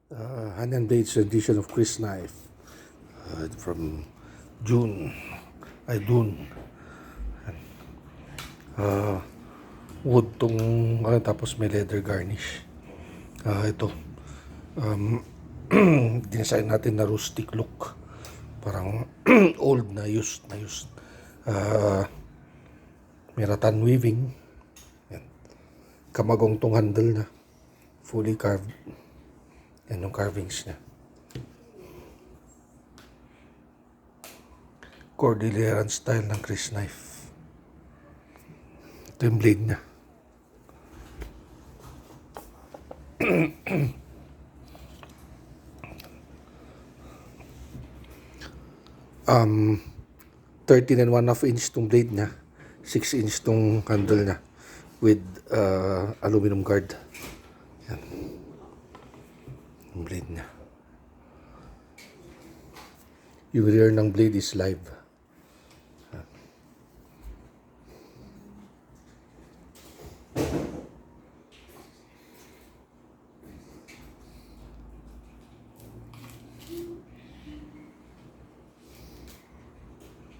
Hand and Blades edition of Chris Knife from June. Dune. Wood tong tapos may leather garnish. Ito. Dinesign natin na rustic look. Parang old na used. May rattan weaving. Yan. Kamagong tong handle na. Fully carved. Yan yung carvings niya. Cordilleran style ng Chris Knife. Ito yung blade niya. 13 and 1/2 inch tong blade niya. 6 inch tong handle niya with aluminum guard. Yan. Yung blade niya. Yung rear ng blade is live.